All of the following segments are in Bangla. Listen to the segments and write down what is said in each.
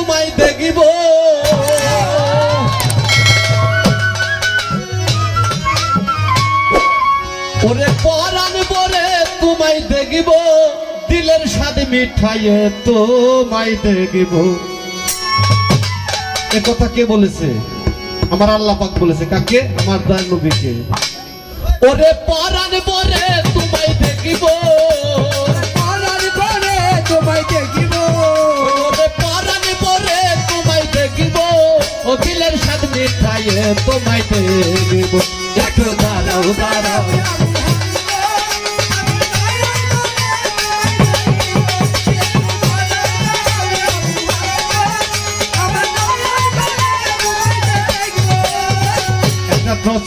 তোমায় দেখিব ওরে পরাণ বরে তোমায় দেখিব দিলের স্বাদ মিঠাইয়ে তোমায় দেখিব। এ কথা কে বলেছে? আমার আল্লাহ পাক বলেছে। কাকে? আমার দয়াল নবীকে। ওরে পরাণ বরে তোমায় দেখিব পরাণ বরে তোমায় দেখিব ওরে পরাণ বরে তোমায় দেখিব ও দিলের স্বাদ মিঠাইয়ে তোমায় দেখিব। একটু দাঁড়াও দাঁড়াও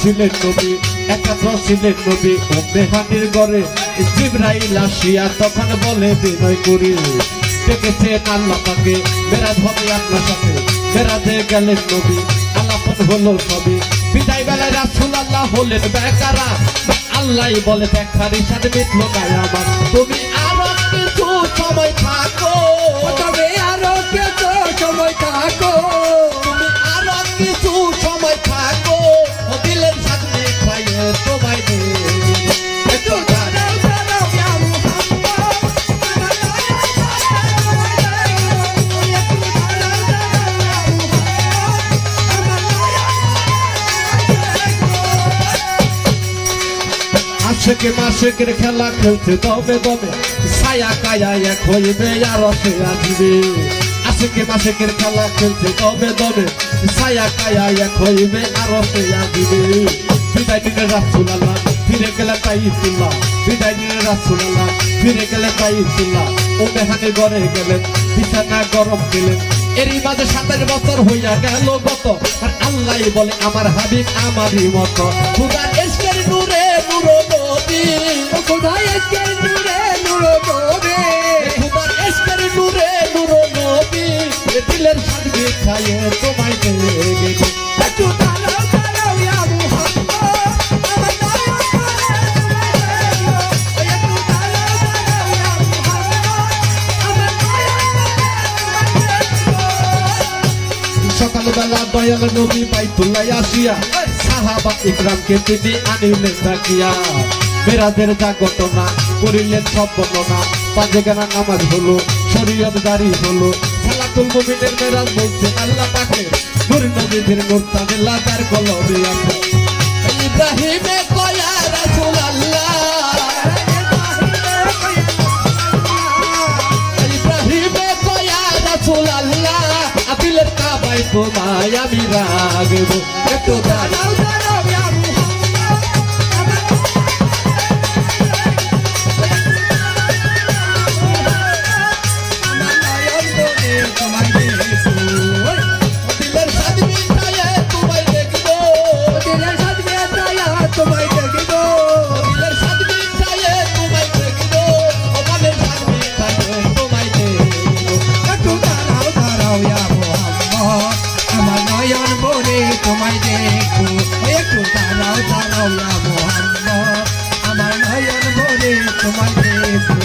ছিলেন নবী একটা ছিলেন নবী ও মেহানির ঘরে জিবরাইল আসিয়া তখন বলে বিনয় করি ডেকেছেন আল্লাহ পাকে মেরাজ হবে আপনার সাথে মেরাজে গেলেন নবী আলাপন হলো সবই বিদায় বেলায় রাসূলুল্লাহ হলেন বেকারা আল্লাহ বলে দেখার সাথে মিটল না আমার তুমি আরো কিছু সময় থাকো তবে আরো কিছু সময় থাকো তুমি আরো কিছু সময় থাকো দিলের সাথে খাইয়ে তোমায় দেব একটু দাঁড়াও দাঁড়াও ইয়া আশেকে মাশেকের খেলা খেলছে দমে দমে ছায়া কায়া এক হইবে আর সে আসবে আশেকে মাশেকের খেলা খেলছে দমে দমে ছায়া কায়া এক হইবে আর সে আসবে বিদায় দিনে রাসূলুল্লাহ ফিরে গেলে তাইফুল্লাহ বিদায় দিনে রাসূলুল্লাহ ফিরে গেলে তাইফুল্লাহ ও মেহানির ঘরে গেলেন বিছানা গরম দিলেন এরই মাঝে 27 বছর হইয়া গেল গত আর আল্লাহ বলে আমার হাবিব আমারই মতো খুদার ইশকের নূরে নূর নবী খোদা ইশকের নূরে নূর নবী খুদার ইশকের নূরে নূর নবী দিলের স্বাদ মিঠাইয়ে তোমায় দেব একটু দাঁড়াও দাঁড়াও ইয়া মুহাম্মদ আমার দয়া করে একটু দাঁড়াও দাঁড়াও ইয়া মুহাম্মদ আমার দয়া সকালবেলা দয়াল নবী বাইতুল্লাহ আসিয়া সাহাবা ইকরামকে তিনি আনিলেন ডাকিয়া মেরাজের যা ঘটনা করিলেন সব বর্ণনা পাঁচে গানা নামাজ হলো শরীয়ত জারি হলো সালাতুল মুমিনের মেরাজ বলছে আল্লাহ পাকে নূর নবীদের নূর তাআলা তার কলবে আছে ইব্রাহিমে কয়া রাসূলুল্লাহ ইব্রাহিমে কয়া রাসূলুল্লাহ আপিলের কাবায় তোমায় আমি রাখব একটু দাঁড়াও দাঁড়াও ইয়া মুহাম্মদ আমার নয়ন বনে তোমায় দেখিব দিলের স্বাদ মিঠাইয়ে তোমায় দেখিব দিলের সাথে দয়া তোমায় দেখিব দিলের স্বাদ মিঠাইয়ে তোমায় দেখিব মনের স্বাদ মিঠাইয়ে তোমায় দেখিব একটু দাঁড়াও দাঁড়াও ইয়া মুহাম্মদ আমার নয়ন বনে তোমায় দেখো একটু দাঁড়াও দাঁড়াও ইয়া মুহাম্মদ আমার নয়ন বনে তোমায় দেখো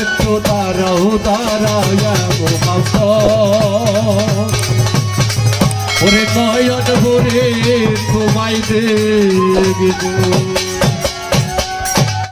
একটু দাঁড়াও দাঁড়াও ইয়া মুহাম্মদ ওরে নয়ন ভরে তোমায় দেখিব।